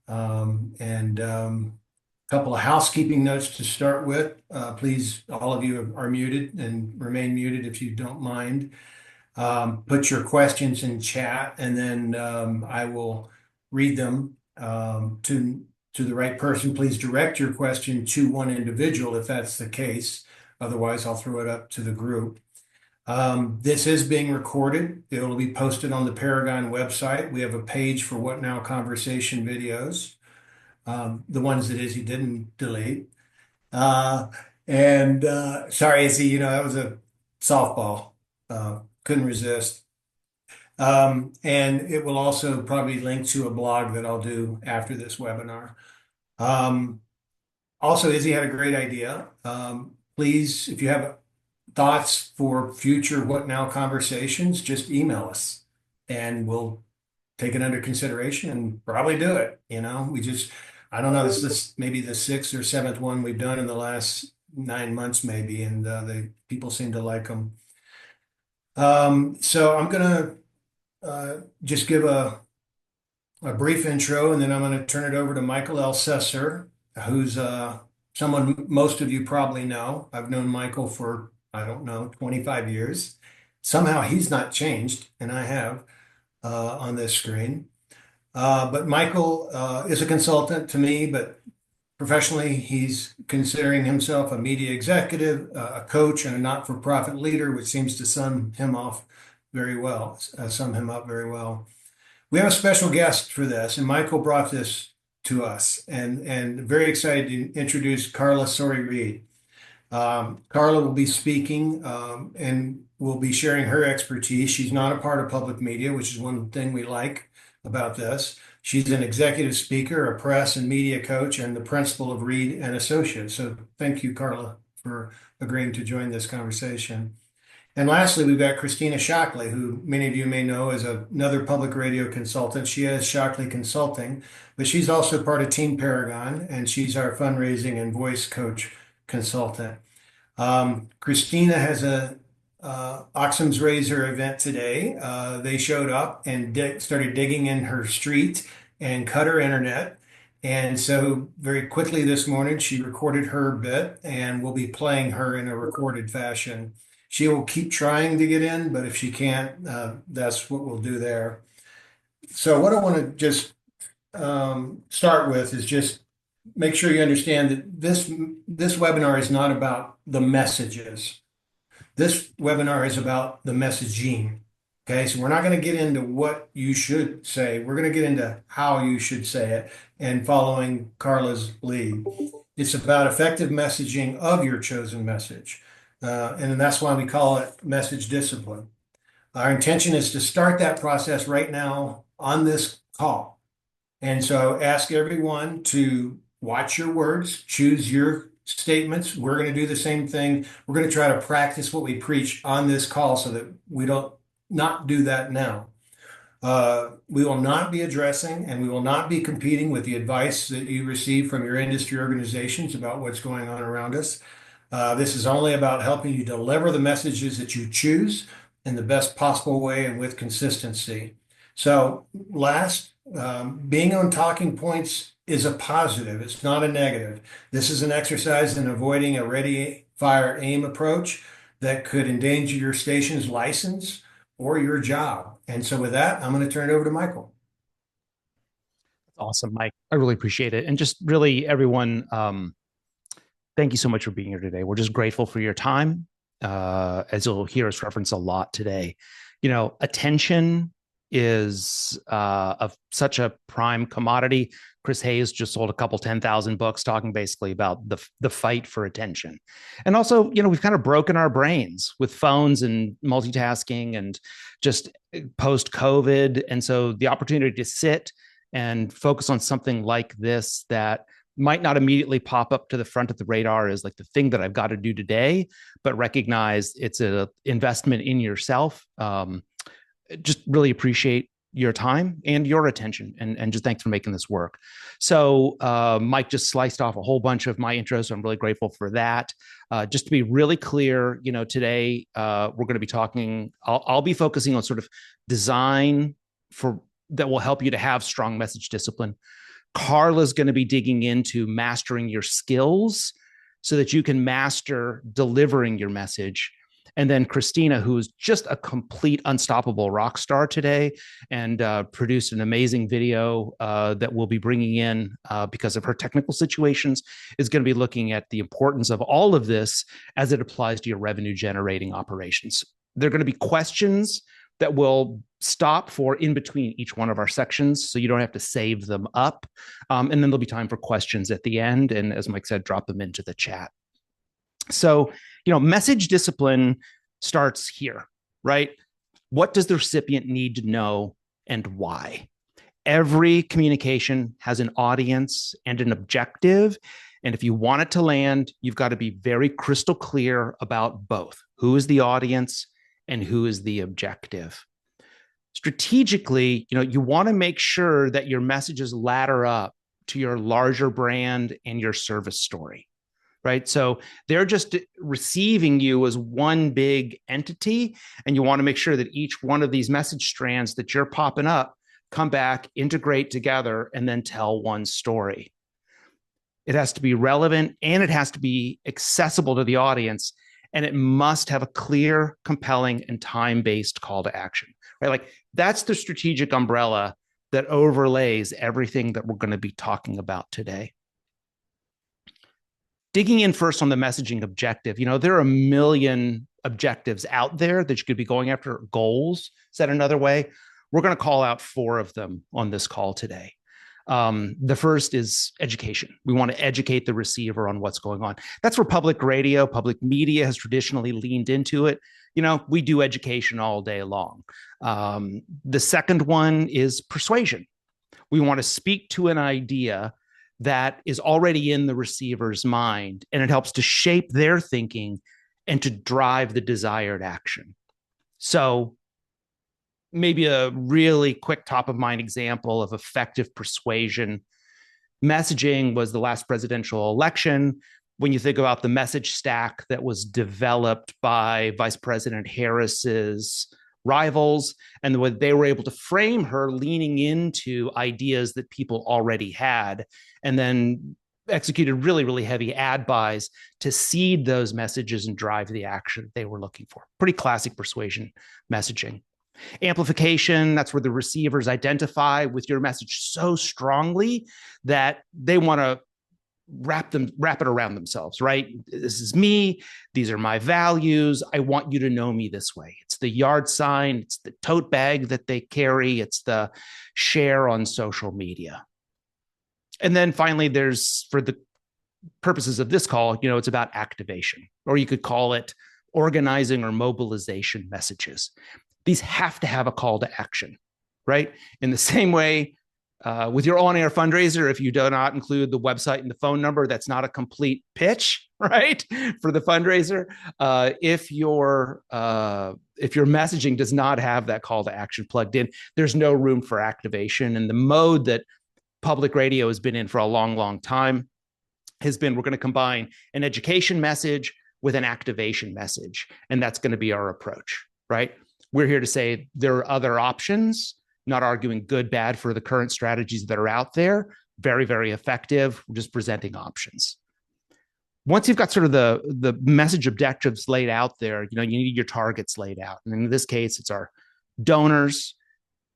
A couple of housekeeping notes to start with. Please, all of you are muted and remain muted if you don't mind. Put your questions in chat, and then I will read them to the right person. Please direct your question to one individual if that's the case. Otherwise, I'll throw it up to the group. This is being recorded. It will be posted on the Paragon website. We have a page for What Now Conversation videos, the ones that Izzy didn't delete. Uh, Sorry, Izzy, that was a softball. Couldn't resist. And it will also probably link to a blog that I'll do after this webinar. Um, Also, Izzy had a great idea. Please, if you have thoughts for future What Now conversations, just email us and we'll take it under consideration and probably do it. I don't know, this is maybe the sixth or seventh one we've done in the last 9 months, maybe, and the people seem to like them. So I'm gonna just give a brief intro, and then I'm going to turn it over to Michael Elsesser, who's someone most of you probably know. I've known Michael for, I don't know, 25 years. Somehow he's not changed, and I have on this screen. But Michael is a consultant to me, but professionally, he's considering himself a media executive, a coach, and a not-for-profit leader, which seems to sum him up very well. We have a special guest for this, and Michael brought this to us, and very excited to introduce Carla Sori-Reed. Carla will be speaking and will be sharing her expertise. She's not a part of public media, which is one thing we like about this. She's an executive speaker, a press and media coach, and the principal of Reed and Associates. So thank you, Carla, for agreeing to join this conversation. And lastly, we've got Christina Shockley, who many of you may know as another public radio consultant. She has Shockley Consulting, but she's also part of Team Paragon, and she's our fundraising and voice coach consultant. Christina has a Occam's Razor event today. They showed up and started digging in her street and cut her internet. And so very quickly this morning, she recorded her bit and we'll be playing her in a recorded fashion. She will keep trying to get in, but if she can't, that's what we'll do there. So what I want to just start with is just make sure you understand that this webinar is not about the messages. This webinar is about the messaging. Okay, so we're not going to get into what you should say. We're going to get into how you should say it and following Carla's lead. It's about effective messaging of your chosen message. And that's why we call it message discipline. Our intention is to start that process right now on this call. And so ask everyone to watch your words, choose your statements. We're going to do the same thing. We're going to try to practice what we preach on this call so that we don't not do that now. We will not be addressing and we will not be competing with the advice that you receive from your industry organizations about what's going on around us. This is only about helping you deliver the messages that you choose in the best possible way and with consistency. So being on talking points is a positive. It's not a negative. This is an exercise in avoiding a ready, fire, aim approach that could endanger your station's license or your job. And so with that, I'm going to turn it over to Michael. Awesome, Mike. I really appreciate it. And just really everyone, thank you so much for being here today. We're just grateful for your time. As you'll hear us reference a lot today, attention is of such a prime commodity. Chris Hayes just sold a couple 10,000 books talking basically about the fight for attention. And also, we've kind of broken our brains with phones and multitasking and just post-COVID. And so the opportunity to sit and focus on something like this that might not immediately pop up to the front of the radar is like the thing that I've got to do today, but recognize it's an investment in yourself. Just really appreciate your time and your attention, and just thanks for making this work. So Mike just sliced off a whole bunch of my intro, so I'm really grateful for that. Just to be really clear, today we're going to be talking, I'll be focusing on sort of design that will help you to have strong message discipline. Carla's going to be digging into mastering your skills so that you can master delivering your message. And then Christina, who's just a complete unstoppable rock star today and produced an amazing video that we'll be bringing in because of her technical situations, is going to be looking at the importance of all of this as it applies to your revenue generating operations. There are going to be questions that will stop for in between each one of our sections, so you don't have to save them up. And then there'll be time for questions at the end. And as Mike said, drop them into the chat. So, message discipline starts here, right? What does the recipient need to know and why? Every communication has an audience and an objective. And if you want it to land, you've got to be very crystal clear about both. Who is the audience and who is the objective? Strategically, you want to make sure that your messages ladder up to your larger brand and your service story, right? So they're just receiving you as one big entity, and you want to make sure that each one of these message strands that you're popping up come back, integrate together, and then tell one story. It has to be relevant and it has to be accessible to the audience, and it must have a clear, compelling, and time-based call to action, right? Like, that's the strategic umbrella that overlays everything that we're going to be talking about today. Digging in first on the messaging objective, there are a million objectives out there that you could be going after, goals, said another way. We're going to call out 4 of them on this call today. The first is education. We want to educate the receiver on what's going on. That's where public radio, public media has traditionally leaned into it. We do education all day long. The second one is persuasion. We want to speak to an idea that is already in the receiver's mind, and it helps to shape their thinking and to drive the desired action. So maybe a really quick top of mind example of effective persuasion messaging was the last presidential election. When you think about the message stack that was developed by Vice President Harris's rivals, and the way they were able to frame her leaning into ideas that people already had, and then executed really, really heavy ad buys to seed those messages and drive the action they were looking for. Pretty classic persuasion messaging. Amplification, that's where the receivers identify with your message so strongly that they want to wrap it around themselves, right? This is me. These are my values. I want you to know me this way. It's the yard sign. It's the tote bag that they carry. It's the share on social media. And then finally, there's, for the purposes of this call, it's about activation, or you could call it organizing or mobilization messages. These have to have a call to action, right? In the same way, with your on-air fundraiser, if you do not include the website and the phone number, that's not a complete pitch, right? For the fundraiser. If your messaging does not have that call to action plugged in, there's no room for activation. And the mode that public radio has been in for a long, long time has been, we're going to combine an education message with an activation message. And that's going to be our approach, right? We're here to say there are other options, not arguing good, bad for the current strategies that are out there. Very, very effective. We're just presenting options. Once you've got sort of the message objectives laid out there, you need your targets laid out. And in this case, it's our donors,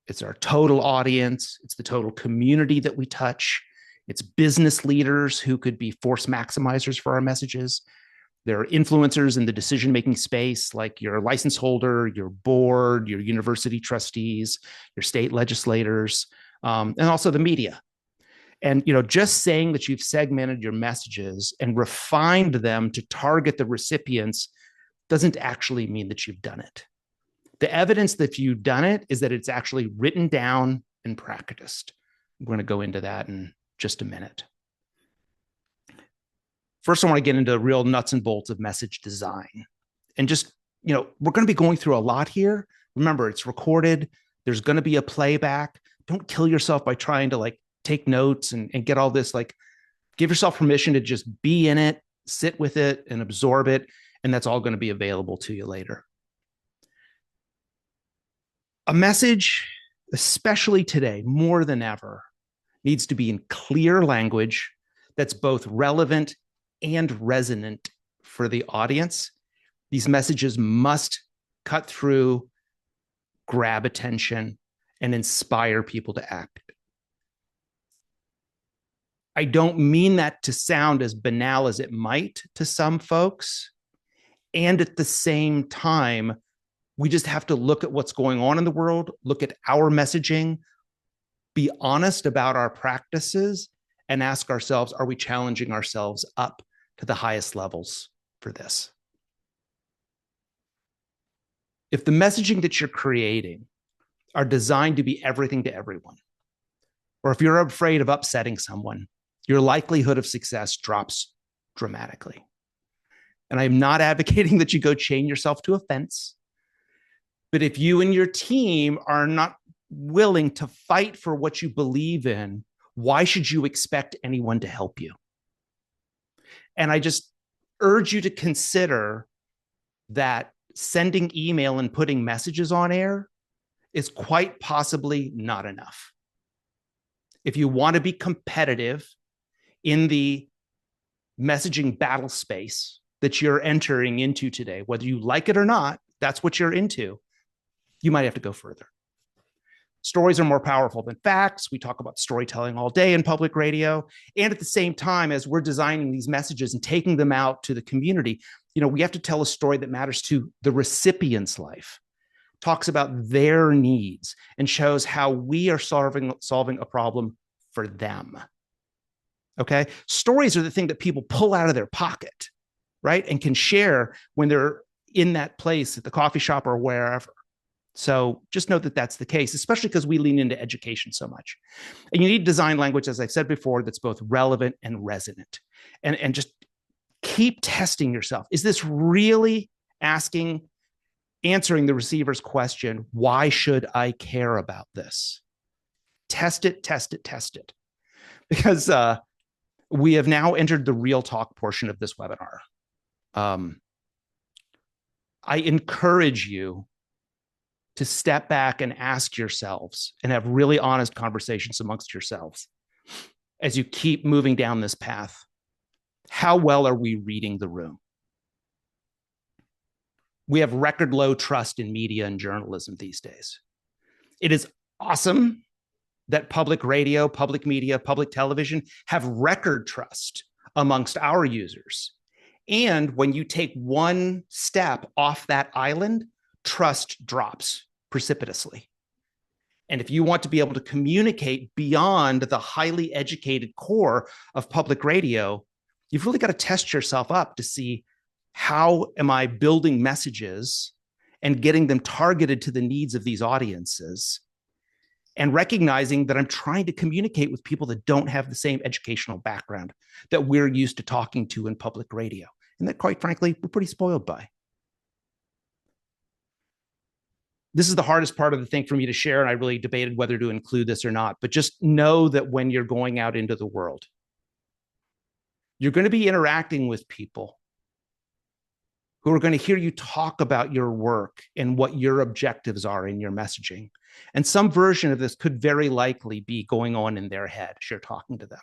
it's our total audience, it's the total community that we touch, it's business leaders who could be force maximizers for our messages. There are influencers in the decision-making space, like your license holder, your board, your university trustees, your state legislators, and also the media. And just saying that you've segmented your messages and refined them to target the recipients doesn't actually mean that you've done it. The evidence that you've done it is that it's actually written down and practiced. We're going to go into that in just a minute. First, I want to get into the real nuts and bolts of message design. And just, we're going to be going through a lot here. Remember, it's recorded. There's going to be a playback. Don't kill yourself by trying to take notes and get all this. Give yourself permission to just be in it, sit with it, and absorb it. And that's all going to be available to you later. A message, especially today, more than ever, needs to be in clear language that's both relevant and resonant for the audience. These messages must cut through, grab attention, and inspire people to act. I don't mean that to sound as banal as it might to some folks. And at the same time, we just have to look at what's going on in the world, look at our messaging, be honest about our practices, and ask ourselves, are we challenging ourselves up to the highest levels for this? If the messaging that you're creating are designed to be everything to everyone, or if you're afraid of upsetting someone, your likelihood of success drops dramatically. And I'm not advocating that you go chain yourself to a fence. But if you and your team are not willing to fight for what you believe in, why should you expect anyone to help you? And I just urge you to consider that sending email and putting messages on air is quite possibly not enough. If you want to be competitive in the messaging battle space that you're entering into today, whether you like it or not, that's what you're into, you might have to go further. Stories are more powerful than facts. We talk about storytelling all day in public radio. And at the same time, as we're designing these messages and taking them out to the community, we have to tell a story that matters to the recipient's life, talks about their needs, and shows how we are solving a problem for them. Okay? Stories are the thing that people pull out of their pocket, right? And can share when they're in that place at the coffee shop or wherever. So just note that that's the case, especially because we lean into education so much. And you need design language, as I've said before, that's both relevant and resonant. And just keep testing yourself. Is this really answering the receiver's question, why should I care about this? Test it, test it, test it. Because we have now entered the real talk portion of this webinar. I encourage you to step back and ask yourselves and have really honest conversations amongst yourselves as you keep moving down this path. How well are we reading the room? We have record low trust in media and journalism these days. It is awesome that public radio, public media, public television have record trust amongst our users. And when you take one step off that island, trust drops precipitously. And if you want to be able to communicate beyond the highly educated core of public radio, you've really got to test yourself up to see, how am I building messages and getting them targeted to the needs of these audiences, and recognizing that I'm trying to communicate with people that don't have the same educational background that we're used to talking to in public radio, and that, quite frankly, we're pretty spoiled by. This is the hardest part of the thing for me to share, and I really debated whether to include this or not, but just know that when you're going out into the world, you're going to be interacting with people who are going to hear you talk about your work and what your objectives are in your messaging. And some version of this could very likely be going on in their head as you're talking to them.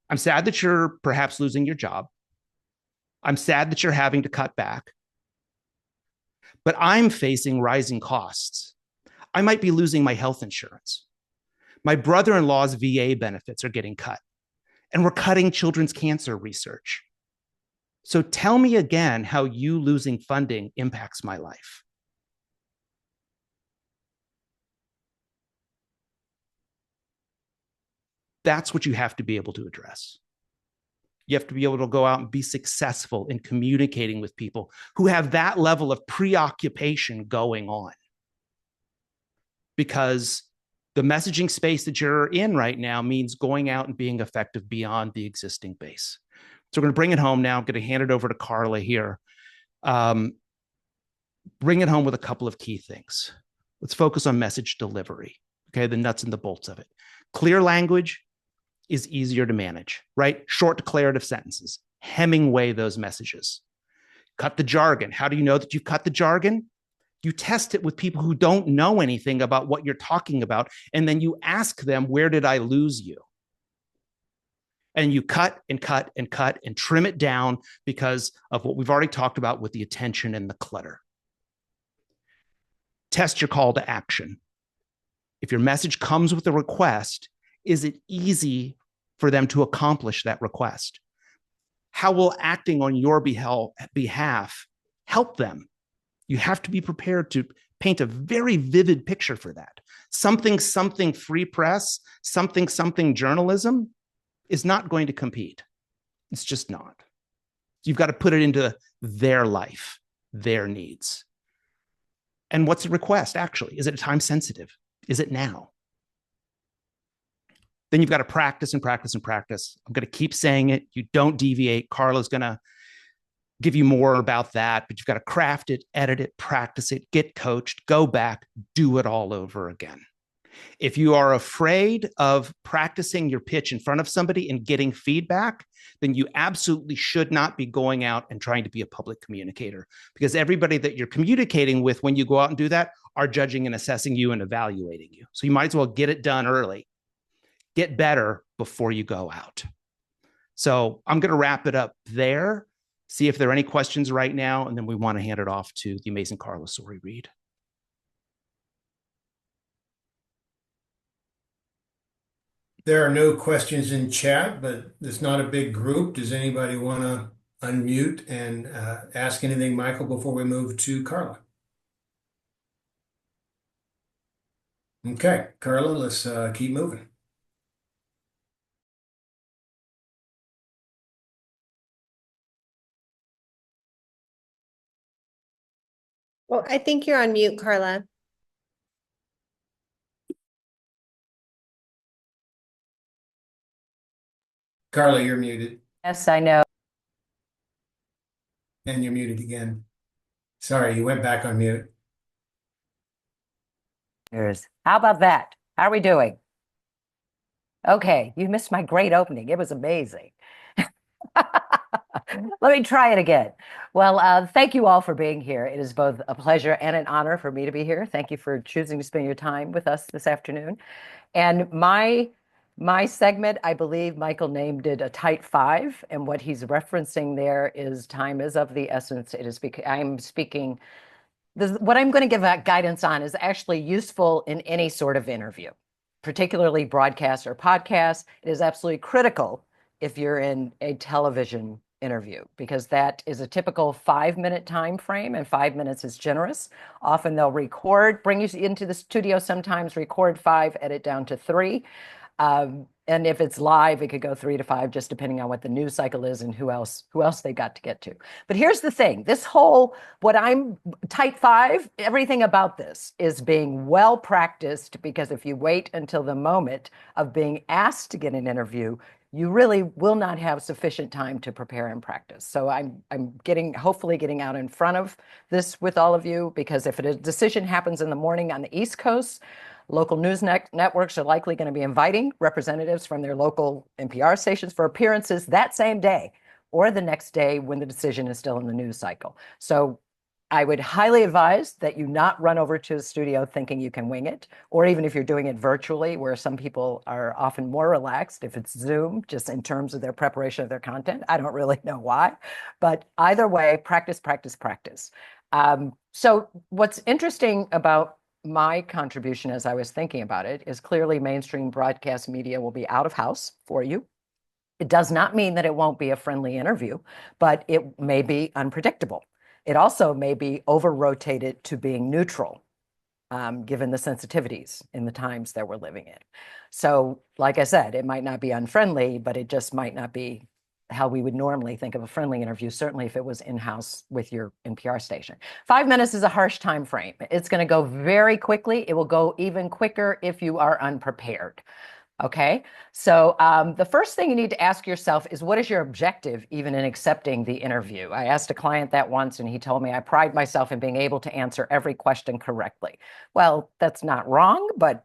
I'm sad that you're perhaps losing your job. I'm sad that you're having to cut back. But I'm facing rising costs. I might be losing my health insurance. My brother-in-law's VA benefits are getting cut, and we're cutting children's cancer research. So tell me again how you losing funding impacts my life. That's what you have to be able to address. You have to be able to go out and be successful in communicating with people who have that level of preoccupation going on. Because the messaging space that you're in right now means going out and being effective beyond the existing base. So we're going to bring it home now. I'm going to hand it over to Carla here. Bring it home with a couple of key things. Let's focus on message delivery, okay, the nuts and the bolts of it. Clear language is easier to manage, right? Short declarative sentences, Hemingway those messages. Cut the jargon. How do you know that you've cut the jargon? You test it with people who don't know anything about what you're talking about, and then you ask them, where did I lose you? And you cut and cut and cut and trim it down because of what we've already talked about with the attention and the clutter. Test your call to action. If your message comes with a request, is it easy for them to accomplish that request? How will acting on your behalf help them? You have to be prepared to paint a very vivid picture for that. Something free press, something journalism is not going to compete. It's just not. You've got to put it into their life, their needs. And what's the request actually? Is it time sensitive? Is it now? Then you've got to practice and practice and practice. I'm going to keep saying it. You don't deviate. Carla's going to give you more about that, but you've got to craft it, edit it, practice it, get coached, go back, do it all over again. If you are afraid of practicing your pitch in front of somebody and getting feedback, then you absolutely should not be going out and trying to be a public communicator, because everybody that you're communicating with when you go out and do that are judging and assessing you and evaluating you. So you might as well get it done early. Get better before you go out. So I'm going to wrap it up there, see if there are any questions right now, and then we want to hand it off to the amazing Carla Sori-Reed. There are no questions in chat, but it's not a big group. Does anybody want to unmute and ask anything, Michael, before we move to Carla? Okay, Carla, let's keep moving. Well, I think you're on mute, Carla. Carla, you're muted. Yes, I know. And you're muted again. Sorry, you went back on mute. How about that? How are we doing? Okay, you missed my great opening. It was amazing. Let me try it again. Well, thank you all for being here. It is both a pleasure and an honor for me to be here. Thank you for choosing to spend your time with us this afternoon. And my segment, I believe Michael named it a tight five, and what he's referencing there is time is of the essence. It is because I'm speaking. What I'm going to give guidance on is actually useful in any sort of interview, particularly broadcast or podcast. It is absolutely critical if you're in a television interview, because that is a typical 5-minute time frame, and 5 minutes is generous. Often they'll record, bring you into the studio, sometimes record 5, edit down to 3. And if it's live, it could go 3 to 5, just depending on what the news cycle is and who else they got to get to. But here's the thing, what I'm tight 5, everything about this is being well practiced, because if you wait until the moment of being asked to get an interview, you really will not have sufficient time to prepare and practice. So I'm hopefully getting out in front of this with all of you, because if a decision happens in the morning on the East Coast, local news networks are likely going to be inviting representatives from their local NPR stations for appearances that same day or the next day when the decision is still in the news cycle. So I would highly advise that you not run over to the studio thinking you can wing it, or even if you're doing it virtually, where some people are often more relaxed if it's Zoom, just in terms of their preparation of their content. I don't really know why, but either way, practice, practice, practice. So what's interesting about my contribution as I was thinking about it is clearly mainstream broadcast media will be out of house for you. It does not mean that it won't be a friendly interview, but it may be unpredictable. It also may be over-rotated to being neutral, given the sensitivities in the times that we're living in. So, like I said, it might not be unfriendly, but it just might not be how we would normally think of a friendly interview, certainly if it was in-house with your NPR station. 5 minutes is a harsh time frame. It's going to go very quickly. It will go even quicker if you are unprepared. Okay, so the first thing you need to ask yourself is, what is your objective even in accepting the interview? I asked a client that once, and he told me, I pride myself in being able to answer every question correctly. Well, that's not wrong, but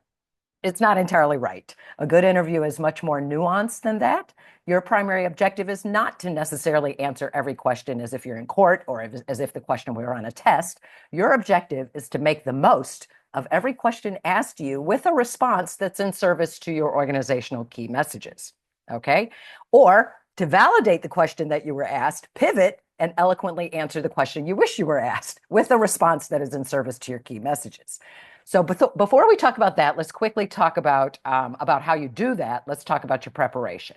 it's not entirely right. A good interview is much more nuanced than that. Your primary objective is not to necessarily answer every question as if you're in court or as if the question were on a test. Your objective is to make the most of every question asked you with a response that's in service to your organizational key messages. Okay? Or to validate the question that you were asked, pivot and eloquently answer the question you wish you were asked with a response that is in service to your key messages. So before we talk about that, let's quickly talk about how you do that. Let's talk about your preparation.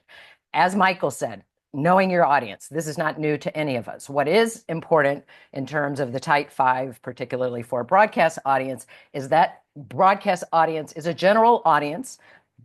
As Michael said, knowing your audience, this is not new to any of us. What is important in terms of the Tight Five, particularly for a broadcast audience, is that broadcast audience is a general audience,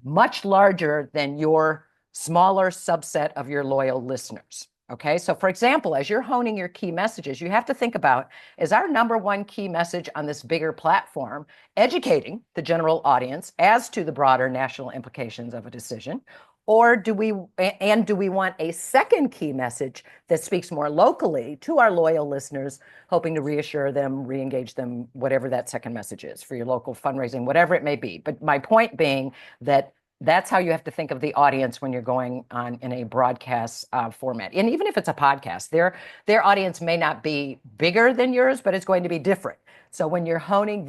much larger than your smaller subset of your loyal listeners. Okay, so for example, as you're honing your key messages, you have to think about, is our number one key message on this bigger platform educating the general audience as to the broader national implications of a decision? Or do we want a second key message that speaks more locally to our loyal listeners, hoping to reassure them, re-engage them, whatever that second message is for your local fundraising, whatever it may be. But my point being that that's how you have to think of the audience when you're going on in a broadcast format. And even if it's a podcast, their audience may not be bigger than yours, but it's going to be different. So when you're honing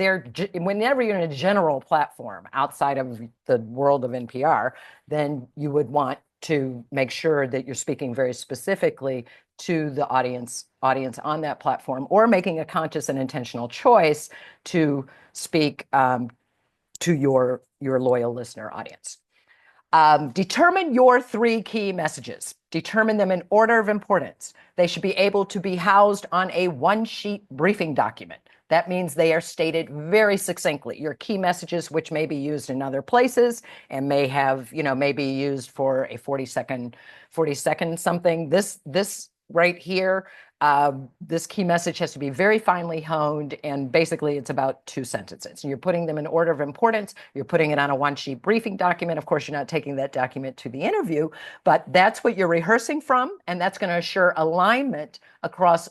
whenever you're in a general platform outside of the world of NPR, then you would want to make sure that you're speaking very specifically to the audience on that platform, or making a conscious and intentional choice to speak to your loyal listener audience. Determine your 3 key messages. Determine them in order of importance. They should be able to be housed on a one-sheet briefing document. That means they are stated very succinctly. Your key messages, which may be used in other places and may be used for a 40-second something. This right here, this key message has to be very finely honed, and basically it's about 2 sentences. You're putting them in order of importance. You're putting it on a one-sheet briefing document. Of course, you're not taking that document to the interview, but that's what you're rehearsing from, and that's going to assure alignment across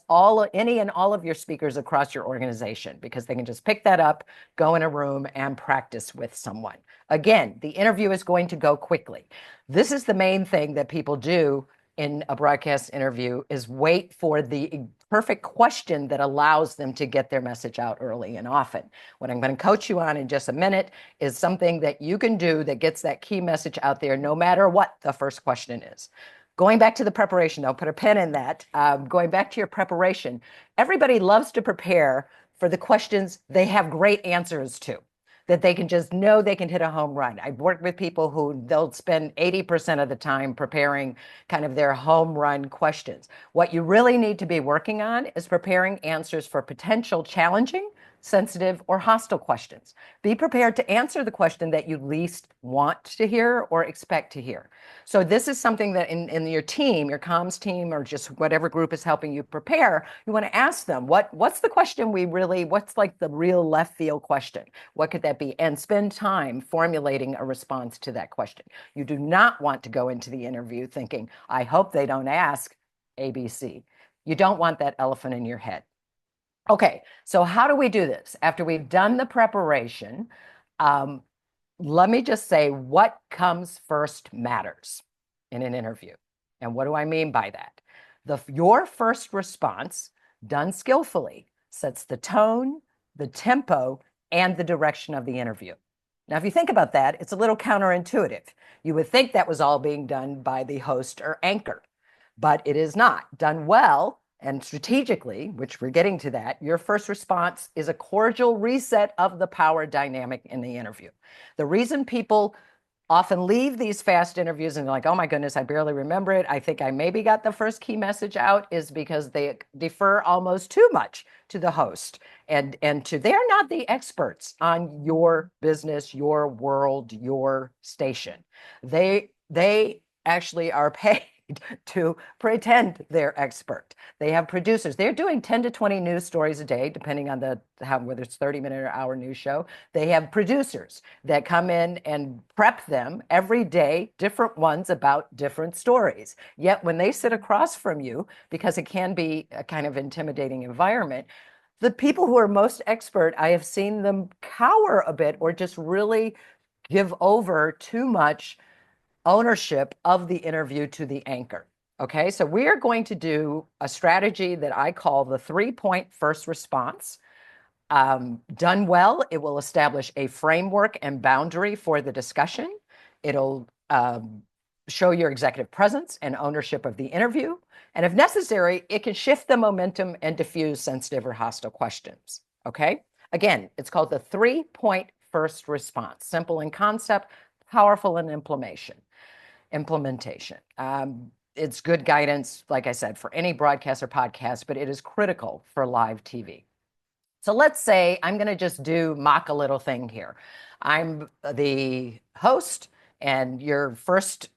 any and all of your speakers across your organization, because they can just pick that up, go in a room, and practice with someone. Again, the interview is going to go quickly. This is the main thing that people do in a broadcast interview, is wait for the perfect question that allows them to get their message out early and often. What I'm going to coach you on in just a minute is something that you can do that gets that key message out there no matter what the first question is. Going back to the preparation, though, put a pin in that. Going back to your preparation, everybody loves to prepare for the questions they have great answers to, that they can just know they can hit a home run. I've worked with people who they'll spend 80% of the time preparing kind of their home run questions. What you really need to be working on is preparing answers for potential challenging, sensitive, or hostile questions. Be prepared to answer the question that you least want to hear or expect to hear. So this is something that in your team, your comms team, or just whatever group is helping you prepare, you want to ask them, what's the question what's like the real left field question? What could that be? And spend time formulating a response to that question. You do not want to go into the interview thinking, I hope they don't ask ABC. You don't want that elephant in your head. Okay, so how do we do this? After we've done the preparation, let me just say what comes first matters in an interview. And what do I mean by that? Your first response, done skillfully, sets the tone, the tempo, and the direction of the interview. Now, if you think about that, it's a little counterintuitive. You would think that was all being done by the host or anchor, but it is not. Done well and strategically, which we're getting to that, your first response is a cordial reset of the power dynamic in the interview. The reason people often leave these fast interviews and they're like, oh my goodness, I barely remember it, I think I maybe got the first key message out, is because they defer almost too much to the host and they're not the experts on your business, your world, your station. They actually are paid to pretend they're expert. They have producers. They're doing 10 to 20 news stories a day, depending on whether it's 30-minute or hour news show. They have producers that come in and prep them every day, different ones about different stories. Yet when they sit across from you, because it can be a kind of intimidating environment, the people who are most expert, I have seen them cower a bit or just really give over too much ownership of the interview to the anchor. Okay, so we are going to do a strategy that I call the 3-point first response. Done well, it will establish a framework and boundary for the discussion. It'll show your executive presence and ownership of the interview. And if necessary, it can shift the momentum and diffuse sensitive or hostile questions. Okay, again, it's called the 3-point first response. Simple in concept, powerful in implementation. It's good guidance, like I said, for any broadcast or podcast, but it is critical for live TV. So let's say I'm going to just mock a little thing here. I'm the host, and your first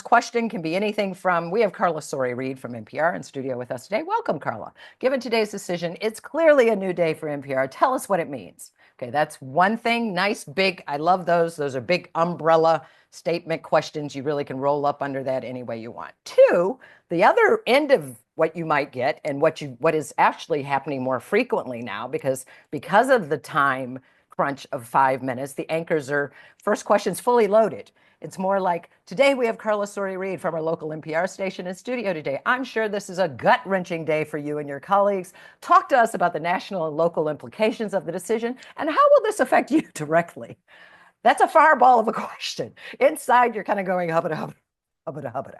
question can be anything from, we have Carla Sori-Reed from NPR in studio with us today. Welcome, Carla. Given today's decision, it's clearly a new day for NPR. Tell us what it means. Okay, that's one thing. Nice, big, I love those. Those are big umbrella statement questions. You really can roll up under that any way you want. Two, the other end of what you might get, and what is actually happening more frequently now, because of the time crunch of 5 minutes, the anchors are first questions fully loaded. It's more like, today we have Carla Sori-Reed from our local NPR station in studio today. I'm sure this is a gut-wrenching day for you and your colleagues. Talk to us about the national and local implications of the decision, and how will this affect you directly? That's a fireball of a question. Inside, you're kind of going hubbada, hubbada, hubbada, hubbada.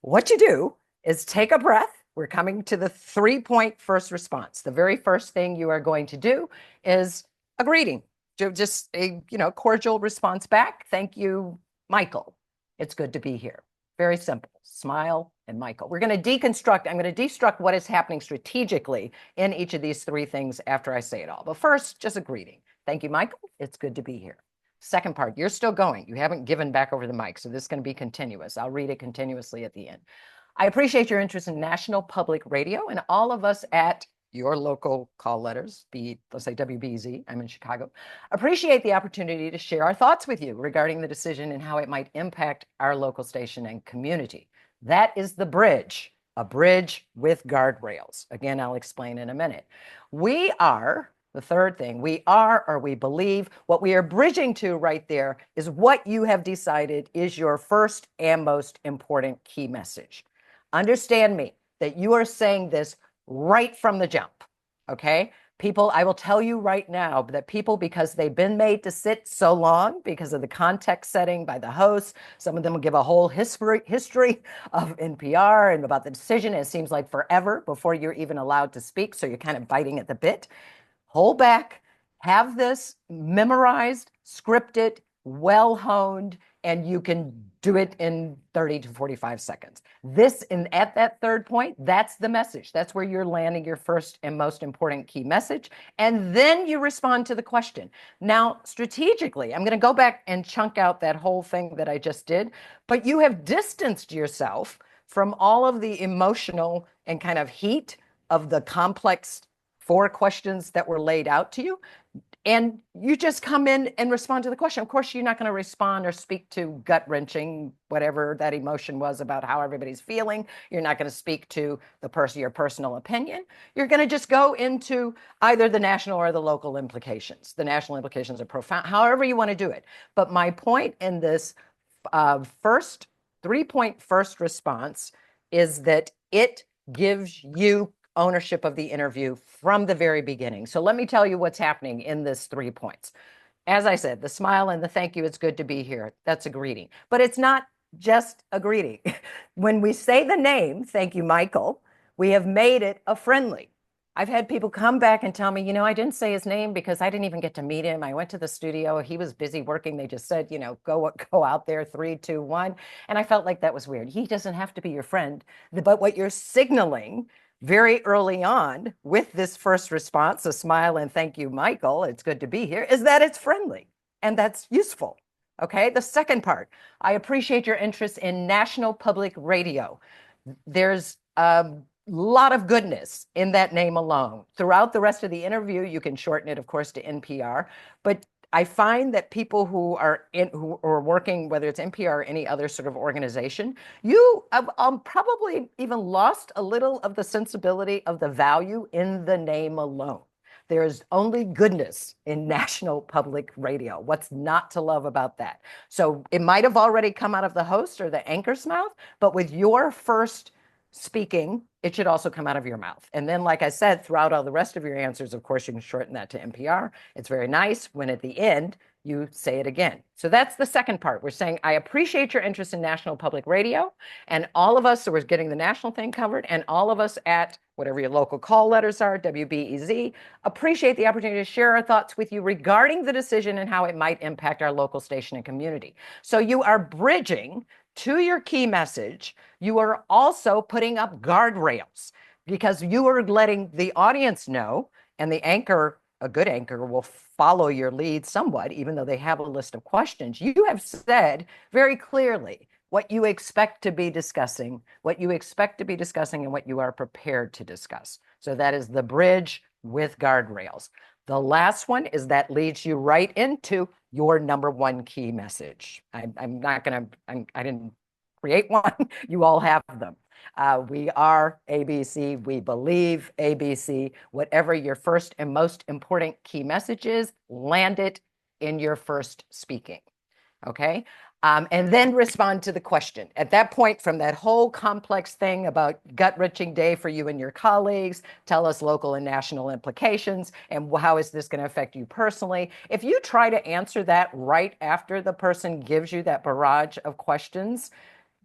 What you do is take a breath. We're coming to the 3-point first response. The very first thing you are going to do is a greeting, just a cordial response back. Thank you, Michael. It's good to be here. Very simple. Smile and Michael. I'm going to deconstruct what is happening strategically in each of these 3 things after I say it all. But first, just a greeting. Thank you, Michael. It's good to be here. Second part, you're still going. You haven't given back over the mic, so this is going to be continuous. I'll read it continuously at the end. I appreciate your interest in National Public Radio, and all of us at your local call letters, let's say WBZ, I'm in Chicago, appreciate the opportunity to share our thoughts with you regarding the decision and how it might impact our local station and community. That is the bridge, a bridge with guardrails. Again, I'll explain in a minute. The third thing, we believe what we are bridging to right there is what you have decided is your first and most important key message. Understand me, that you are saying this right from the jump, okay? People, I will tell you right now that people, because they've been made to sit so long because of the context setting by the host, some of them will give a whole history of NPR and about the decision. It seems like forever before you're even allowed to speak, so you're kind of biting at the bit. Hold back, have this memorized, scripted, well-honed, and you can do it in 30 to 45 seconds. At that third point, that's the message. That's where you're landing your first and most important key message. And then you respond to the question. Now, strategically, I'm going to go back and chunk out that whole thing that I just did, but you have distanced yourself from all of the emotional and kind of heat of the complex 4 questions that were laid out to you. And you just come in and respond to the question. Of course, you're not going to respond or speak to gut-wrenching, whatever that emotion was about how everybody's feeling. You're not going to speak to your personal opinion. You're going to just go into either the national or the local implications. The national implications are profound, however you want to do it. But my point in this first 3-point first response is that it gives you ownership of the interview from the very beginning. So let me tell you what's happening in this 3 points. As I said, the smile and the thank you, it's good to be here. That's a greeting. But it's not just a greeting. When we say the name, thank you, Michael, we have made it a friendly. I've had people come back and tell me, I didn't say his name because I didn't even get to meet him. I went to the studio. He was busy working. They just said, go out there, 3, 2, 1. And I felt like that was weird. He doesn't have to be your friend. But what you're signaling very early on with this first response, a smile and thank you, Michael, it's good to be here, is that it's friendly and that's useful. Okay. The second part, I appreciate your interest in National Public Radio. There's a lot of goodness in that name alone. Throughout the rest of the interview, you can shorten it, of course, to NPR, but I find that people who are working, whether it's NPR or any other sort of organization, you have probably even lost a little of the sensibility of the value in the name alone. There's only goodness in national public radio. What's not to love about that? So it might have already come out of the host or the anchor's mouth, but with your first speaking, it should also come out of your mouth. And then, like I said, throughout all the rest of your answers, of course, you can shorten that to NPR. It's very nice when at the end, you say it again. So that's the second part. We're saying, I appreciate your interest in national public radio. And all of us, so we're getting the national thing covered, and all of us at whatever your local call letters are, WBEZ, appreciate the opportunity to share our thoughts with you regarding the decision and how it might impact our local station and community. So you are bridging to your key message. You are also putting up guardrails because you are letting the audience know, and the anchor, a good anchor, will follow your lead somewhat, even though they have a list of questions. You have said very clearly what you expect to be discussing, and what you are prepared to discuss. So that is the bridge with guardrails. The last one is that leads you right into your number one key message. I didn't create one. You all have them. We are ABC. We believe ABC. Whatever your first and most important key message is, land it in your first speaking. Okay? And then respond to the question. At that point, from that whole complex thing about gut-wrenching day for you and your colleagues, tell us local and national implications, and how is this going to affect you personally? If you try to answer that right after the person gives you that barrage of questions,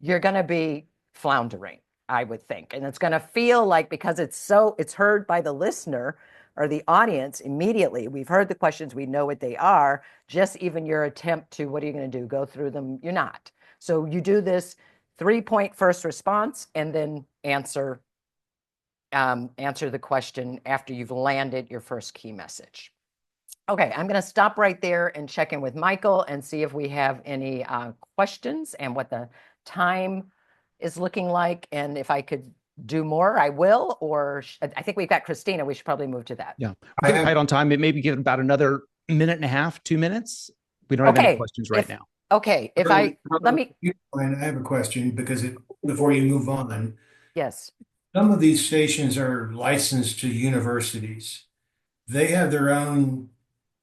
you're going to be floundering, I would think. And it's going to feel like, because it's heard by the listener or the audience immediately. We've heard the questions, we know what they are. Just even your attempt to, what are you going to do? Go through them? You're not. So you do this 3-point first response and then answer the question after you've landed your first key message. Okay, I'm going to stop right there and check in with Michael and see if we have any questions and what the time is looking like. And if I could do more, I will. Or I think we've got Christina. We should probably move to that. Yeah, we're getting tight on time. It maybe give about another minute and a half, 2 minutes. We don't have any questions right now. Okay, I have a question before you move on. Yes. Some of these stations are licensed to universities. They have their own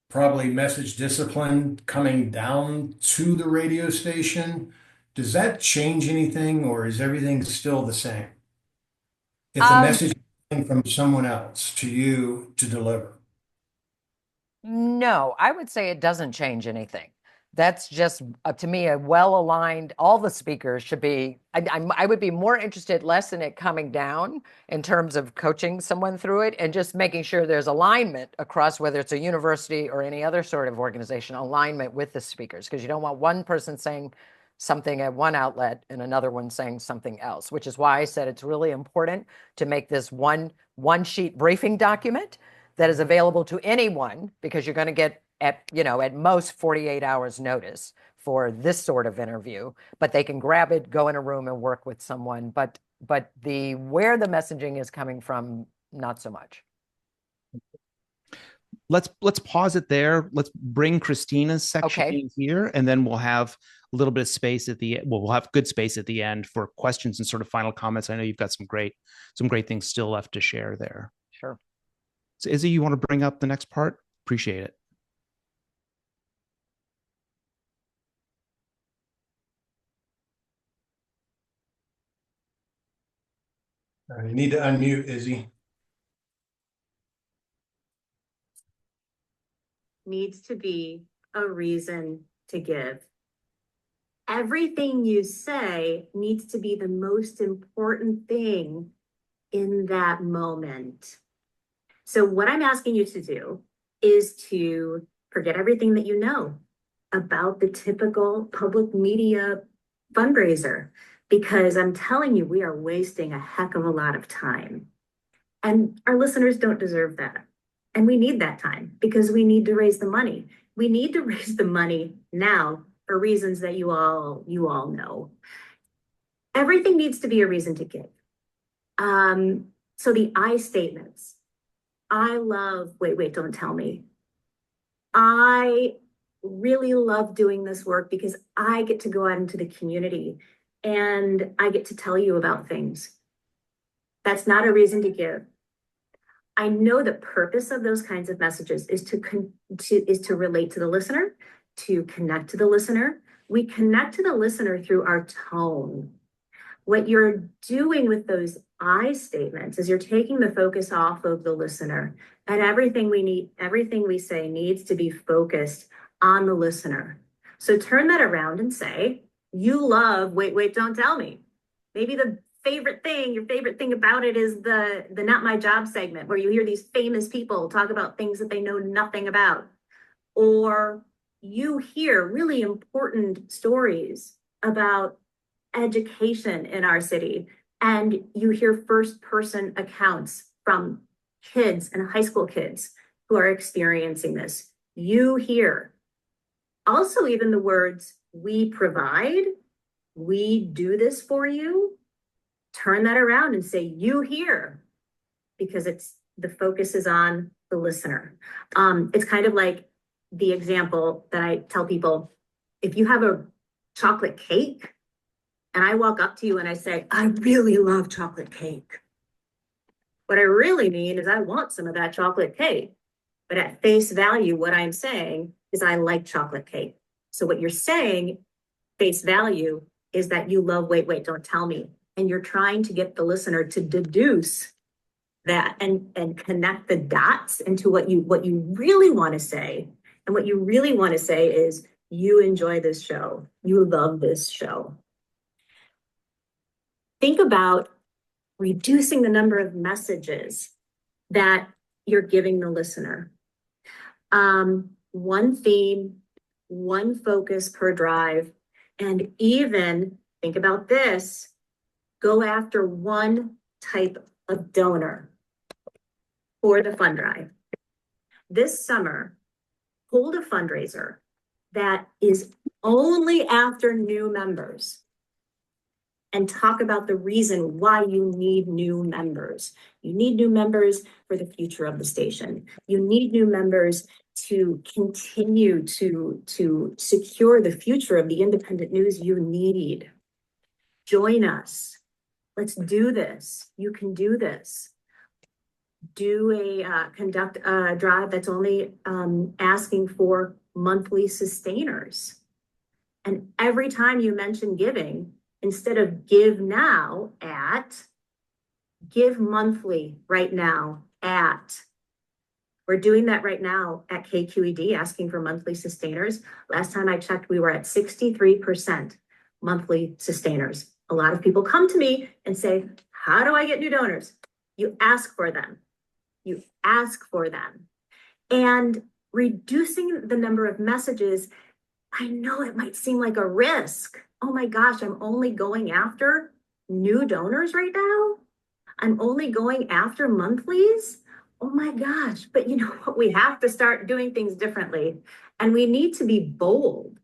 probably message discipline coming down to the radio station. Does that change anything, or is everything still the same? If the message is coming from someone else to you to deliver. No, I would say it doesn't change anything. That's just, to me, a well-aligned, all the speakers should be, I would be more interested less in it coming down in terms of coaching someone through it and just making sure there's alignment across, whether it's a university or any other sort of organization, alignment with the speakers, because you don't want one person saying something at one outlet and another one saying something else, which is why I said it's really important to make this one sheet briefing document that is available to anyone, because you're going to get at most 48 hours notice for this sort of interview, but they can grab it, go in a room and work with someone. But where the messaging is coming from, not so much. Let's pause it there. Let's bring Christina's section in here, and then we'll have a little bit of space at the we'll have good space at the end for questions and sort of final comments. I know you've got some great things still left to share there. Sure. So Izzy, you want to bring up the next part? Appreciate it. You need to unmute, Izzy. Needs to be a reason to give. Everything you say needs to be the most important thing in that moment. So what I'm asking you to do is to forget everything that you know about the typical public media fundraiser, because I'm telling you, we are wasting a heck of a lot of time. And our listeners don't deserve that. And we need that time because we need to raise the money. We need to raise the money now for reasons that you all know. Everything needs to be a reason to give. So the I statements. I love, wait, don't tell me. I really love doing this work because I get to go out into the community and I get to tell you about things. That's not a reason to give. I know the purpose of those kinds of messages is to relate to the listener, to connect to the listener. We connect to the listener through our tone. What you're doing with those I statements is you're taking the focus off of the listener, and everything we say needs to be focused on the listener. So turn that around and say, you love Wait, Don't Tell Me. Maybe your favorite thing about it is the Not My Job segment, where you hear these famous people talk about things that they know nothing about. Or you hear really important stories about education in our city, and you hear first person accounts from kids and high school kids who are experiencing this. You hear also even the words, we provide, we do this for you. Turn that around and say, you hear, because the focus is on the listener. It's kind of like the example that I tell people: if you have a chocolate cake and I walk up to you and I say, I really love chocolate cake, what I really mean is I want some of that chocolate cake. But at face value, what I'm saying is I like chocolate cake. So what you're saying, face value, is that you love Wait, Don't Tell Me. And you're trying to get the listener to deduce that and connect the dots into what you really want to say. And what you really want to say is, you enjoy this show. You love this show. Think about reducing the number of messages that you're giving the listener. One theme, one focus per drive, and even think about this, go after one type of donor for the fund drive. This summer, hold a fundraiser that is only after new members, and talk about the reason why you need new members. You need new members for the future of the station. You need new members to continue to secure the future of the independent news you need. Join us. Let's do this. You can do this. Conduct a drive that's only asking for monthly sustainers. And every time you mention giving, instead of give now at, give monthly right now at. We're doing that right now at KQED, asking for monthly sustainers. Last time I checked, we were at 63% monthly sustainers. A lot of people come to me and say, how do I get new donors? You ask for them. You ask for them. And reducing the number of messages, I know it might seem like a risk. Oh my gosh, I'm only going after new donors right now. I'm only going after monthlies. Oh my gosh, but you know what? We have to start doing things differently, and we need to be bold,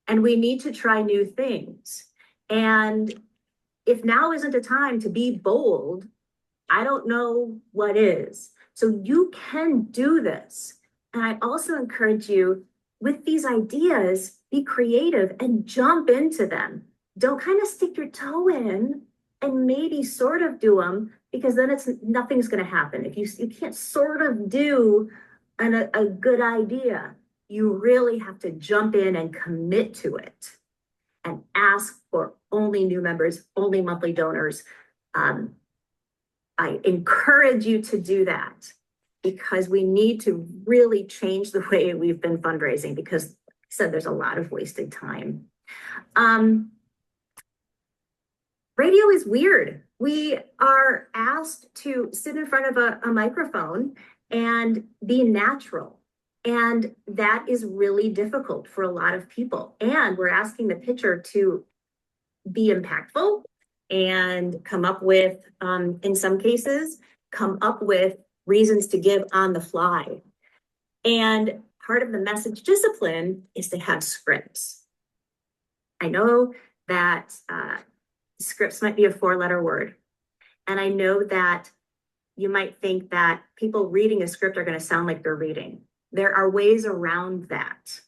and we need to try new things. And if now isn't a time to be bold, I don't know what is. So you can do this. And I also encourage you, with these ideas, be creative and jump into them. Don't kind of stick your toe in and maybe sort of do them, because then nothing's going to happen. If you can't sort of do a good idea, you really have to jump in and commit to it and ask for only new members, only monthly donors. I encourage you to do that, because we need to really change the way we've been fundraising, because like I said, there's a lot of wasted time. Radio is weird. We are asked to sit in front of a microphone and be natural. And that is really difficult for a lot of people. And we're asking the pitcher to be impactful and come up with, in some cases, come up with reasons to give on the fly. And part of the message discipline is to have scripts. I know that scripts might be a 4-letter word. And I know that you might think that people reading a script are going to sound like they're reading. There are ways around that.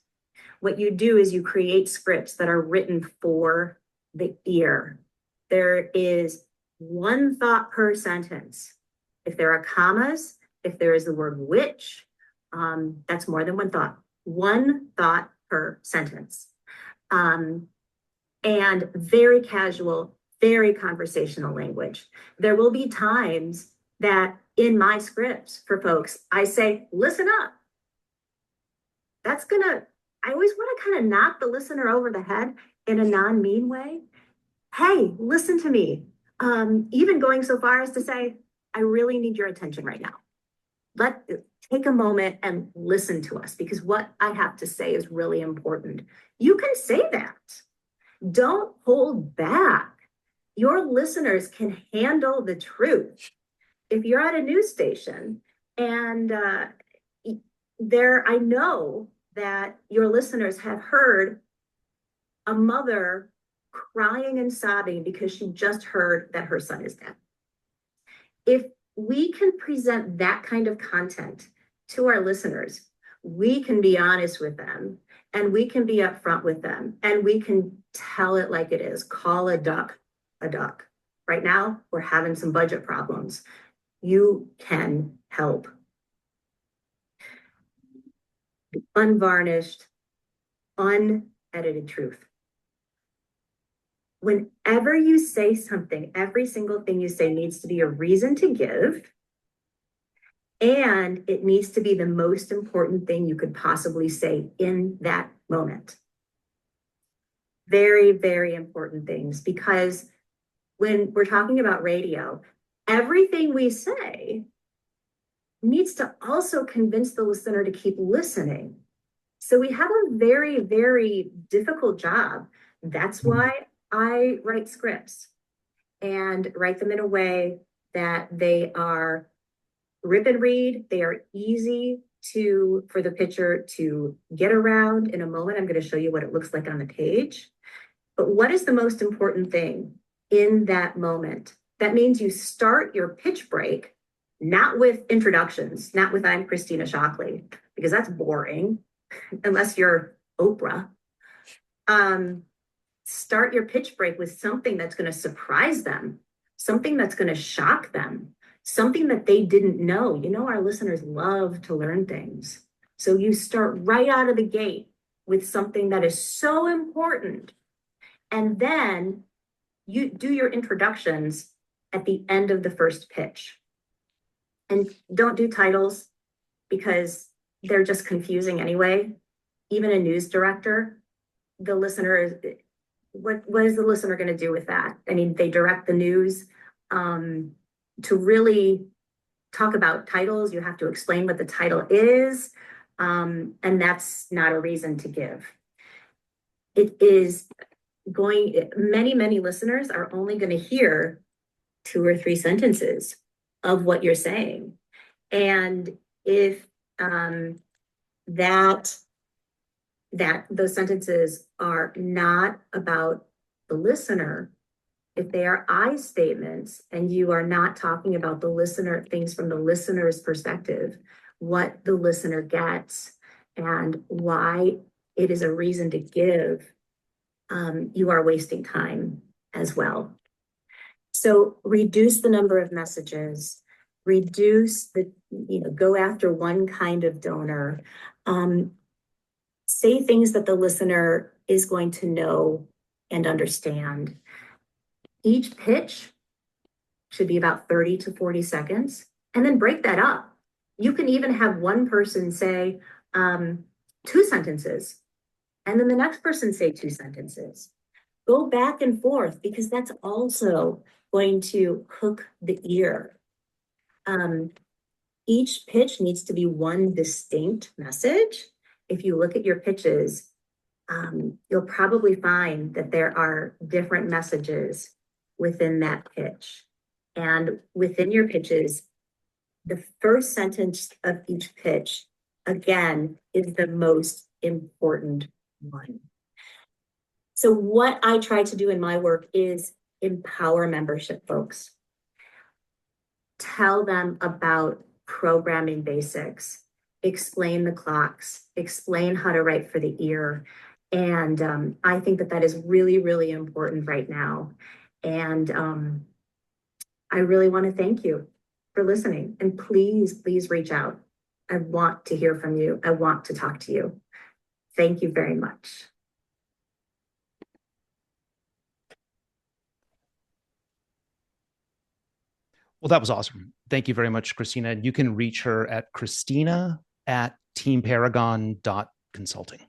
What you do is you create scripts that are written for the ear. There is one thought per sentence. If there are commas, If there is the word which, that's more than one thought per sentence. And very casual, very conversational language. There will be times that in my scripts for folks, I say, listen up. I always want to kind of knock the listener over the head in a non-mean way. Hey, listen to me. Even going so far as to say, I really need your attention right now. Take a moment and listen to us, because what I have to say is really important. You can say that. Don't hold back. Your listeners can handle the truth. If you're at a news station and I know that your listeners have heard a mother crying and sobbing because she just heard that her son is dead. If we can present that kind of content to our listeners, we can be honest with them, and we can be upfront with them, and we can tell it like it is. Call a duck a duck. Right now, we're having some budget problems. You can help. Unvarnished, unedited truth. Whenever you say something, every single thing you say needs to be a reason to give, and it needs to be the most important thing you could possibly say in that moment. Very, very important things, because when we're talking about radio, everything we say needs to also convince the listener to keep listening. So we have a very, very difficult job. That's why I write scripts and write them in a way that they are rip and read. They are easy for the pitcher to get around. In a moment, I'm going to show you what it looks like on the page. But what is the most important thing in that moment? That means you start your pitch break not with introductions, not with I'm Christina Shockley, because that's boring, unless you're Oprah. Start your pitch break with something that's going to surprise them, something that's going to shock them, something that they didn't know. You know, our listeners love to learn things. So you start right out of the gate with something that is so important. And then you do your introductions at the end of the first pitch. And don't do titles, because they're just confusing anyway. Even a news director, the listener is, what is the listener going to do with that? I mean, they direct the news. To really talk about titles, you have to explain what the title is. And that's not a reason to give. It is many listeners are only going to hear 2 or 3 sentences of what you're saying. And if those sentences are not about the listener, if they are I statements and you are not talking about the listener, things from the listener's perspective, what the listener gets and why it is a reason to give, you are wasting time as well. So reduce the number of messages, go after one kind of donor, say things that the listener is going to know and understand. Each pitch should be about 30 to 40 seconds, and then break that up. You can even have one person say 2 sentences, and then the next person say 2 sentences. Go back and forth, because that's also going to hook the ear. Each pitch needs to be one distinct message. If you look at your pitches, you'll probably find that there are different messages within that pitch. And within your pitches, the first sentence of each pitch, again, is the most important one. So what I try to do in my work is empower membership folks. Tell them about programming basics, explain the clocks, explain how to write for the ear. And I think that is really, really important right now. And I really want to thank you for for listening. And please reach out. I want to hear from you. I want to talk to you. Thank you very much. Well, that was awesome. Thank you very much, Christina. You can reach her at christina@teamparagon.consulting.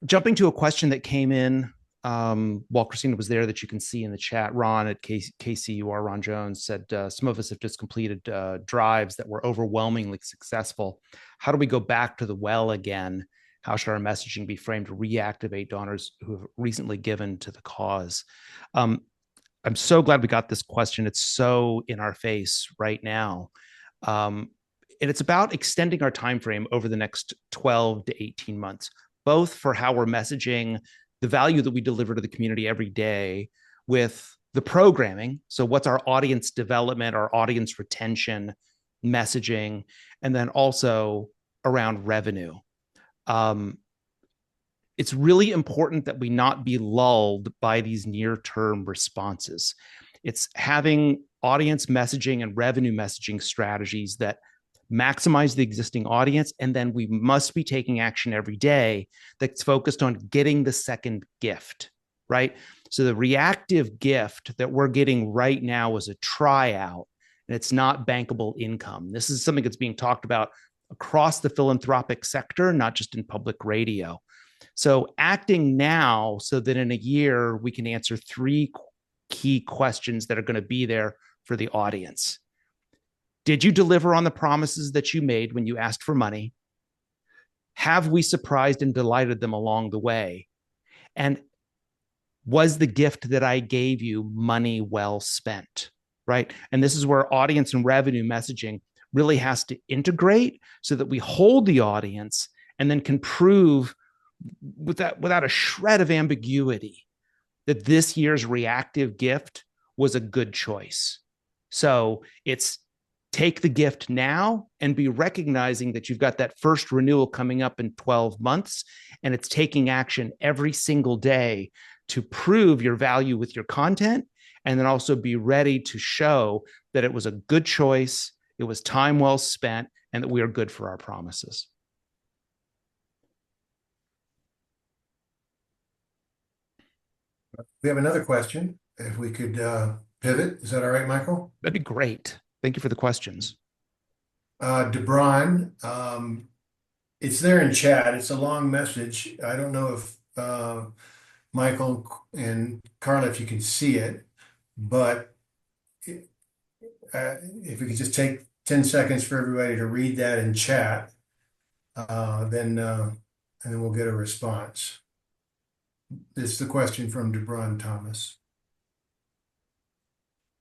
Jumping to a question that came in while Christina was there that you can see in the chat, Ron at KCUR, Ron Jones said, some of us have just completed drives that were overwhelmingly successful. How do we go back to the well again? How should our messaging be framed to reactivate donors who have recently given to the cause? I'm so glad we got this question. It's so in our face right now. And it's about extending our time frame over the next 12 to 18 months, both for how we're messaging the value that we deliver to the community every day with the programming. So what's our audience development, our audience retention messaging, and then also around revenue. It's really important that we not be lulled by these near-term responses. It's having audience messaging and revenue messaging strategies that maximize the existing audience, and then we must be taking action every day that's focused on getting the second gift, right? So the reactive gift that we're getting right now is a tryout, and it's not bankable income. This is something that's being talked about across the philanthropic sector, not just in public radio. So acting now so that in a year we can answer 3 key questions that are going to be there for the audience. Did you deliver on the promises that you made when you asked for money? Have we surprised and delighted them along the way? And was the gift that I gave you money well spent, right? And this is where audience and revenue messaging really has to integrate so that we hold the audience and then can prove without a shred of ambiguity that this year's reactive gift was a good choice. So it's take the gift now and be recognizing that you've got that first renewal coming up in 12 months, and it's taking action every single day to prove your value with your content, and then also be ready to show that it was a good choice, it was time well spent, and that we are good for our promises. We have another question. If we could pivot, is that all right, Michael? That'd be great. Thank you for the questions. DeBron, it's there in chat. It's a long message. I don't know if Michael and Carla, if you can see it, but if we could just take 10 seconds for everybody to read that in chat, then we'll get a response. This is the question from DeBron Thomas.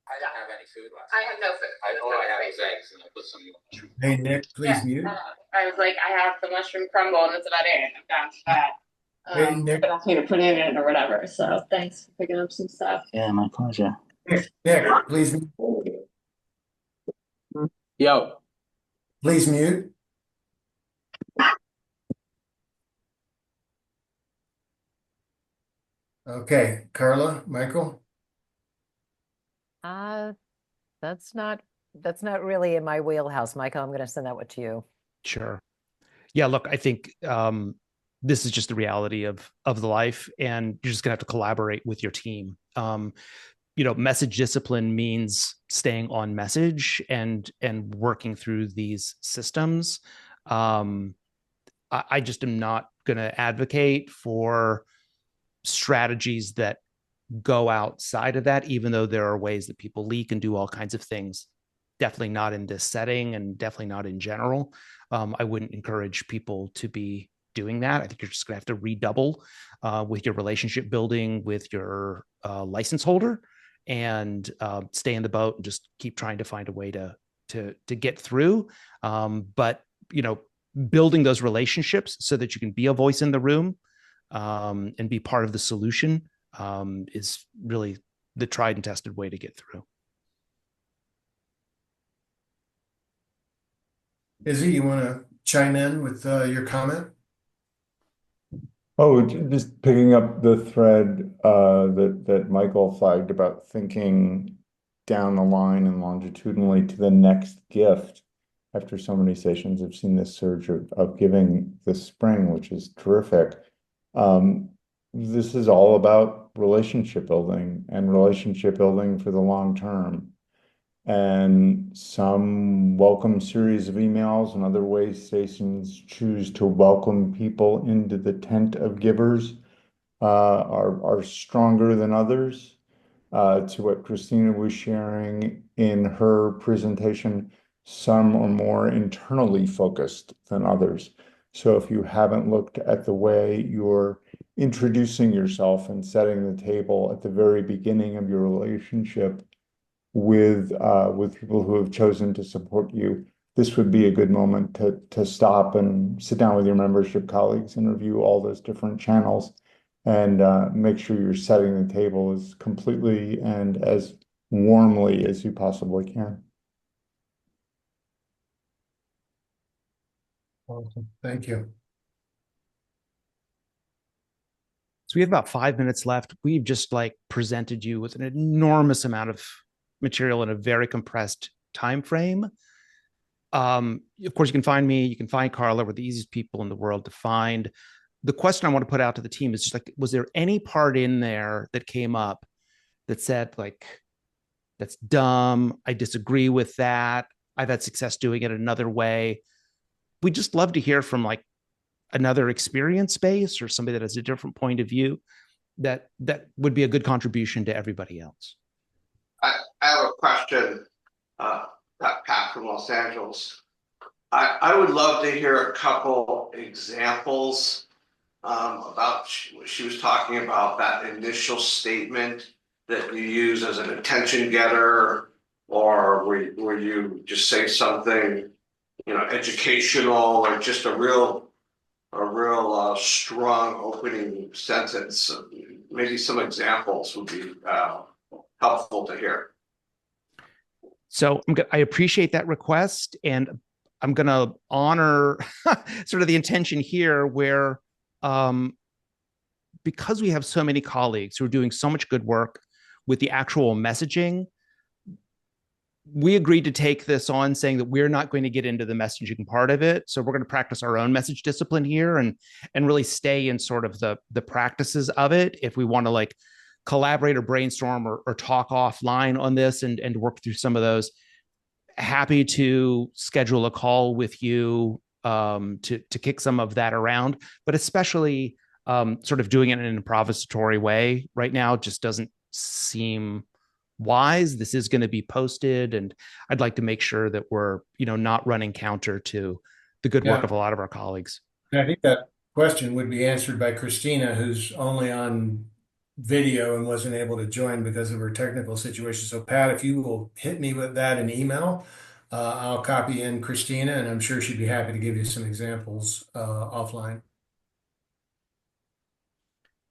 I don't have any food left. I have no food. All I have is eggs, and I put some. Hey, Nick, please mute. I was like, I have the mushroom crumble, and that's about it. I'm down to that. Hey, Nick. But asked me to put in it or whatever. So thanks for picking up some stuff. Yeah, my pleasure. Nick, please mute. Yo. Please mute. Okay, Carla, Michael. That's not really in my wheelhouse, Michael. I'm going to send that one to you. Sure. Yeah, look, I think this is just the reality of the life, and you're just gonna have to collaborate with your team. Message discipline means staying on message and working through these systems. I just am not gonna advocate for strategies that go outside of that, even though there are ways that people leak and do all kinds of things. Definitely not in this setting, and definitely not in general. I wouldn't encourage people to be doing that. I think you're just going to have to redouble with your relationship building with your license holder, and stay in the boat and just keep trying to find a way to get through. But building those relationships so that you can be a voice in the room and be part of the solution is really the tried and tested way to get through. Izzy, you want to chime in with your comment? Oh, just picking up the thread that Michael flagged about thinking down the line and longitudinally to the next gift after so many sessions. I've seen this surge of giving this spring, which is terrific. This is all about relationship building and relationship building for the long term. And some welcome series of emails and other ways stations choose to welcome people into the tent of givers are stronger than others. To what Christina was sharing in her presentation, some are more internally focused than others. So if you haven't looked at the way you're introducing yourself and setting the table at the very beginning of your relationship with people who have chosen to support you, this would be a good moment to stop and sit down with your membership colleagues and review all those different channels and make sure you're setting the table as completely and as warmly as you possibly can. Awesome. Thank you. So we have about 5 minutes left. We've just like presented you with an enormous amount of material in a very compressed time frame. Of course, you can find me, you can find Carla. We're the easiest people in the world to find. The question I want to put out to the team is just like, was there any part in there that came up that said like, that's dumb, I disagree with that, I've had success doing it another way? We'd just love to hear from like another experience base or somebody that has a different point of view that would be a good contribution to everybody else. I have a question, Pat from Los Angeles. I would love to hear a couple examples about what she was talking about, that initial statement that you use as an attention getter, or where you just say something, educational, or just a real strong opening sentence. Maybe some examples would be helpful to hear. So I appreciate that request, and I'm going to honor sort of the intention here where, because we have so many colleagues who are doing so much good work with the actual messaging, we agreed to take this on saying that we're not going to get into the messaging part of it. So we're going to practice our own message discipline here and really stay in sort of the practices of it. If we want to like collaborate or brainstorm or talk offline on this and work through some of those, happy to schedule a call with you to kick some of that around, but especially sort of doing it in an improvisatory way right now just doesn't seem wise. This is going to be posted, and I'd like to make sure that we're, not running counter to the good work of a lot of our colleagues. And I think that question would be answered by Christina, who's only on video and wasn't able to join because of her technical situation. So Pat, if you will hit me with that in email, I'll copy in Christina, and I'm sure she'd be happy to give you some examples offline.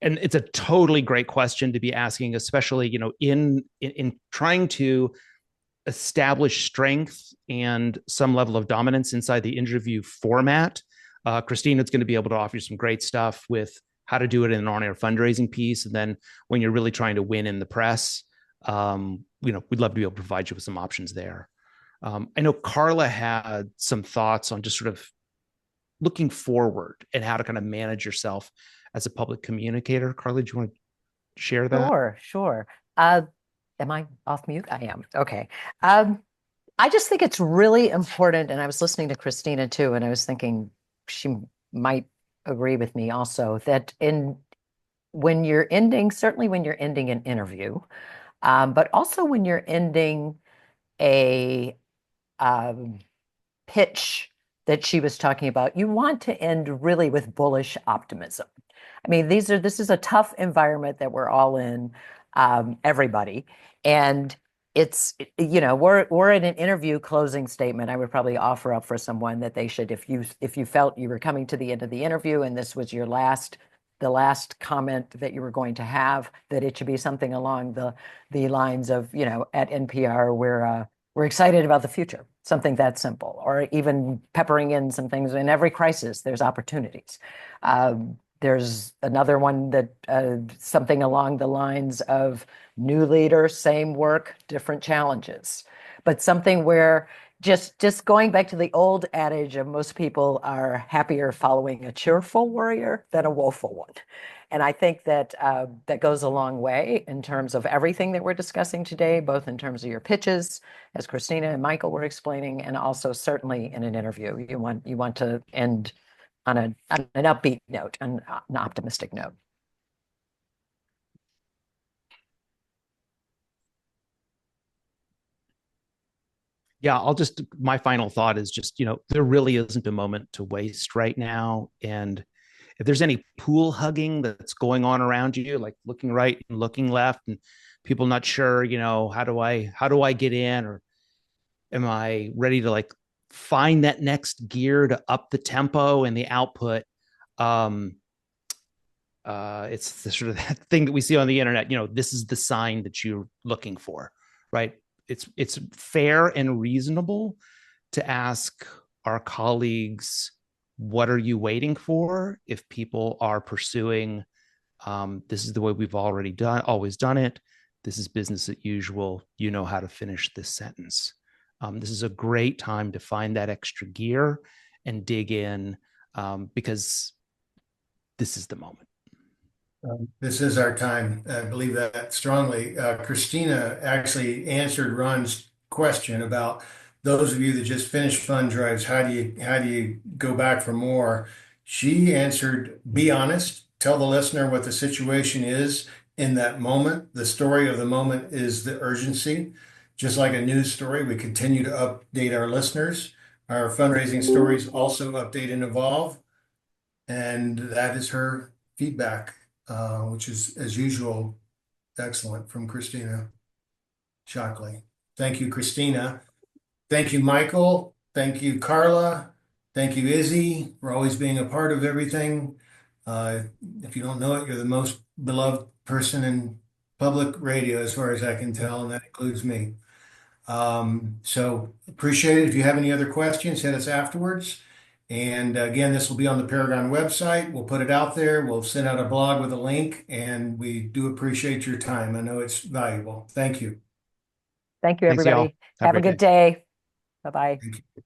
And it's a totally great question to be asking, especially, in trying to establish strength and some level of dominance inside the interview format. Christina's going to be able to offer you some great stuff with how to do it in an on-air fundraising piece. And then when you're really trying to win in the press, we'd love to be able to provide you with some options there. I know Carla had some thoughts on just sort of looking forward and how to kind of manage yourself as a public communicator. Carla, do you want to share that? Sure. Am I off mute? I am. Okay. I just think it's really important, and I was listening to Christina too, and I was thinking she might agree with me also, that when you're ending, certainly when you're ending an interview, but also when you're ending a pitch that she was talking about, you want to end really with bullish optimism. I mean, this is a tough environment that we're all in, everybody. And it's, we're in an interview closing statement. I would probably offer up for someone that they should, if you felt you were coming to the end of the interview and this was the last comment that you were going to have, that it should be something along the lines of, at NPR, we're excited about the future, something that simple, or even peppering in some things. In every crisis, there's opportunities. There's another one that something along the lines of new leader, same work, different challenges. But something where just going back to the old adage of most people are happier following a cheerful warrior than a woeful one. And I think that that goes a long way in terms of everything that we're discussing today, both in terms of your pitches, as Christina and Michael were explaining, and also certainly in an interview. You want to end on an upbeat note, an optimistic note. Yeah, my final thought is just, there really isn't a moment to waste right now. And if there's any pool hugging that's going on around you, like looking right and looking left and people not sure, how do I get in, or am I ready to like find that next gear to up the tempo and the output? It's the sort of that thing that we see on the internet. This is the sign that you're looking for, right? It's fair and reasonable to ask our colleagues, what are you waiting for? If people are pursuing, this is the way we've always done it. This is business as usual. You know how to finish this sentence. This is a great time to find that extra gear and dig in, because this is the moment. This is our time. I believe that strongly. Christina actually answered Ron's question about those of you that just finished fund drives. How do you go back for more? She answered, be honest, tell the listener what the situation is in that moment. The story of the moment is the urgency. Just like a news story, we continue to update our listeners. Our fundraising stories also update and evolve. And that is her feedback, which is, as usual, excellent from Christina Shockley. Thank you, Christina. Thank you, Michael. Thank you, Carla. Thank you, Izzy, for always being a part of everything. If you don't know it, you're the most beloved person in public radio, as far as I can tell, and that includes me. So appreciate it. If you have any other questions, hit us afterwards. And again, this will be on the Paragon website. We'll put it out there. We'll send out a blog with a link, and we do appreciate your time. I know it's valuable. Thank you. Thank you, Thanks, y'all. everybody. Have a Have a great good day. Bye-bye. Thank you.